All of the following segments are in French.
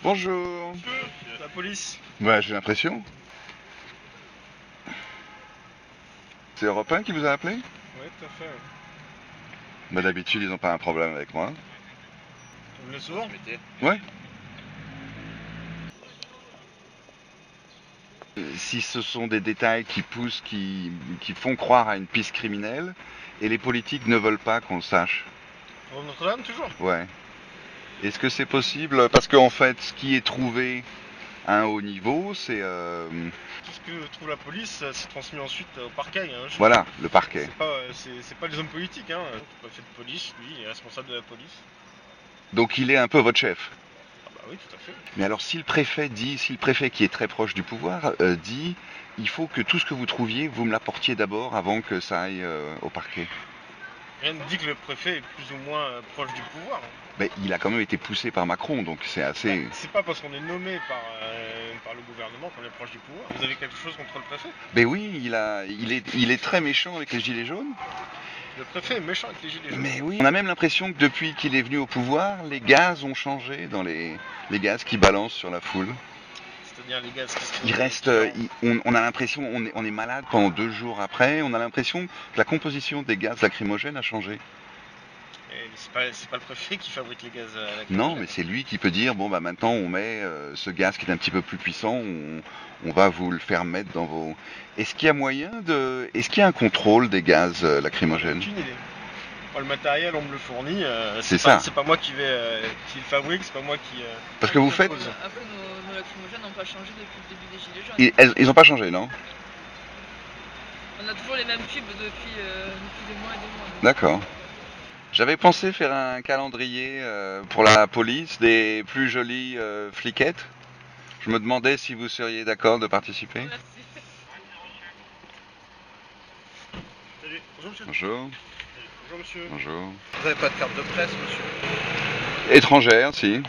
Bonjour. La police. Ouais, j'ai l'impression. C'est Europe 1 qui vous a appelé? Ouais, tout à fait. Ouais. Bah, d'habitude, ils n'ont pas un problème avec moi. Vous venez souvent? Ouais. Si ce sont des détails qui poussent, qui font croire à une piste criminelle, et les politiques ne veulent pas qu'on le sache. Pour Notre-Dame, toujours? Ouais. Est-ce que c'est possible? Parce qu'en fait, ce qui est trouvé à un haut niveau, c'est... Tout ce que trouve la police, c'est transmis ensuite au parquet. Hein. Voilà, le parquet. C'est pas les hommes politiques. Hein. Le préfet de police, lui, est responsable de la police. Donc il est un peu votre chef. Ah bah oui, tout à fait. Mais alors si le préfet qui est très proche du pouvoir, dit il faut que tout ce que vous trouviez, vous me l'apportiez d'abord avant que ça aille au parquet. Rien ne dit que le préfet est plus ou moins proche du pouvoir. Hein. Mais il a quand même été poussé par Macron, donc c'est assez... C'est pas parce qu'on est nommé par le gouvernement qu'on est proche du pouvoir. Vous avez quelque chose contre le préfet? Mais oui, il est très méchant avec les gilets jaunes. Le préfet est méchant avec les gilets jaunes. Mais oui, on a même l'impression que depuis qu'il est venu au pouvoir, les gaz ont changé dans les gaz qui balancent sur la foule. C'est-à-dire les gaz Il reste, on a l'impression, on est malade pendant 2 jours après, on a l'impression que la composition des gaz lacrymogènes a changé. C'est pas le préfet qui fabrique les gaz lacrymogènes. Non, mais c'est lui qui peut dire bon bah maintenant on met ce gaz qui est un petit peu plus puissant, on va vous le faire mettre dans vos. Est-ce qu'il y a est-ce qu'il y a un contrôle des gaz lacrymogènes? Aucune idée. Moi, le matériel, on me le fournit. C'est ça. C'est pas moi qui le fabrique, c'est pas moi qui. Parce que vous faites. Après, nos lacrymogènes n'ont pas changé depuis le début des Gilets jaunes. Ils n'ont pas changé, non? On a toujours les mêmes tubes depuis des mois et des mois. D'accord. J'avais pensé faire un calendrier pour la police des plus jolies fliquettes. Je me demandais si vous seriez d'accord de participer. Merci. Salut. Bonjour monsieur. Bonjour. Bonjour monsieur. Bonjour. Vous n'avez pas de carte de presse, monsieur? Étrangère, si. Oui,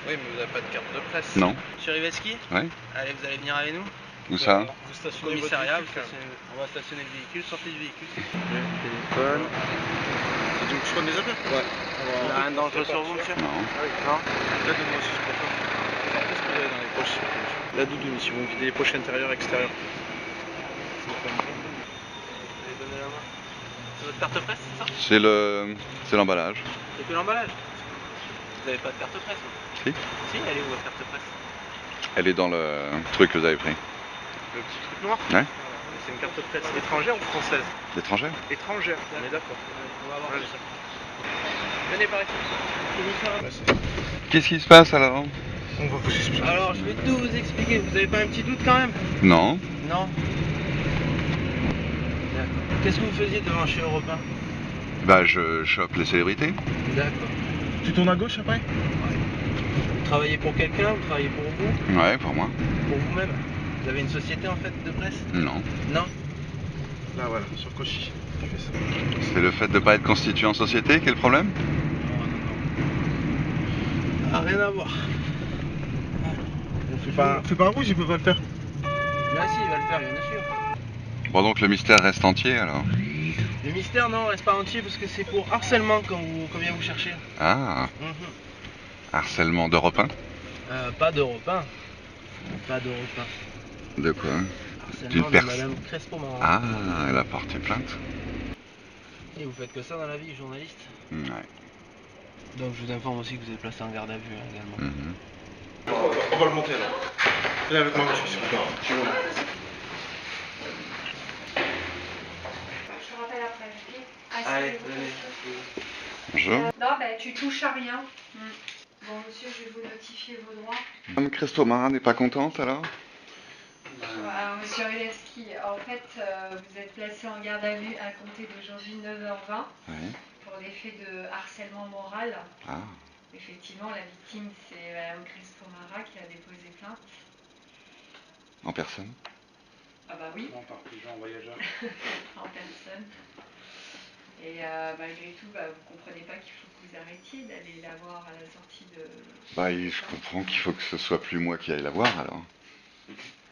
mais vous n'avez pas de carte de presse. Non. Monsieur Riveski? Oui. Allez, vous allez venir avec nous? Où ça? Vous Au stationnez commissariat, votre véhicule, on va stationner le véhicule, sortez du véhicule. Téléphone. Tu veux que je prenne des appels? Ouais. Il n'y a rien de dangereux sur vous, monsieur? Non. Non? Là, de moi aussi, je préfère. Qu'est-ce que vous avez dans les poches? La doudoune, si vous me videz les poches intérieures, extérieures. Vous allez donner la main. C'est votre carte de presse, c'est ça? C'est l'emballage. C'est que l'emballage? Vous n'avez pas de carte de presse, non? Si. Si, elle est où votre carte de presse? Elle est dans le truc que vous avez pris. Le petit truc noir? Ouais. C'est une carte de presse étrangère ou française? L'étrangère? Étrangère, on est d'accord. On va voir ça. Venez par ici. Qu'est-ce qui se passe alors? On va vous expliquer. Alors, je vais tout vous expliquer. Vous avez pas un petit doute quand même? Non. Non. D'accord. Qu'est-ce que vous faisiez devant chez Europe 1? Bah je chope les célébrités. D'accord. Tu tournes à gauche après? Vous travaillez pour quelqu'un? Vous travaillez pour vous? Ouais, pour moi. Pour vous-même? Vous avez une société en fait de presse? Non. Non? Là voilà, sur Cauchy. Tu fais ça. C'est le fait de ne pas être constitué en société qui est le problème? Ah, rien à voir. Fais pas un rouge, il peut pas le faire. Là, si, il va le faire, bien sûr. Bon donc le mystère reste entier alors. Le mystère, non, reste pas entier parce que c'est pour harcèlement quand vient vous chercher. Ah, harcèlement d'Europe 1? Pas d'Europe 1. Pas d'Europe 1. De quoi? Harcèlement de Madame Crespo-Marin. Ah, elle a porté plainte. Et vous faites que ça dans la vie, journaliste? Ouais. Donc je vous informe aussi que vous êtes placé en garde à vue également. Mhm. On va le monter là. Viens avec moi, monsieur. Je te rappelle après, ok? Allez, Asseyez-vous. venez. Bonjour. Non, ben tu touches à rien. Bon, monsieur, je vais vous notifier vos droits. Madame Cresto-Marin n'est pas contente alors? Alors, monsieur Rileski, en fait, vous êtes placé en garde à vue à compter d'aujourd'hui 9h20 Oui. pour des faits de harcèlement moral. Ah. Effectivement, la victime, c'est Madame Crespo-Marin qui a déposé plainte. En personne? Ah bah oui, On part plus en voyageur. en personne. Et malgré tout, vous comprenez pas qu'il faut que vous arrêtiez d'aller la voir à la sortie de... Bah je comprends qu'il faut que ce soit plus moi qui aille la voir alors.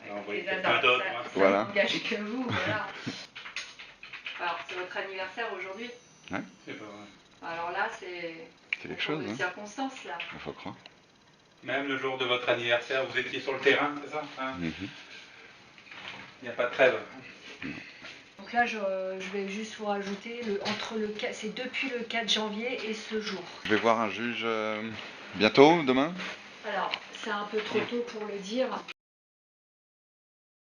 Ça n'engage que vous, voilà. Alors, c'est votre anniversaire aujourd'hui? Ouais. C'est pas vrai. Alors là, c'est C'est quelque pour chose, de hein. circonstances, là. Il faut croire. Même le jour de votre anniversaire, vous étiez sur le terrain, c'est ça hein? Mhm. Il n'y a pas de trêve. Donc là, je vais juste vous rajouter, c'est depuis le 4 janvier et ce jour. Je vais voir un juge bientôt, demain? Alors, c'est un peu trop tôt pour le dire.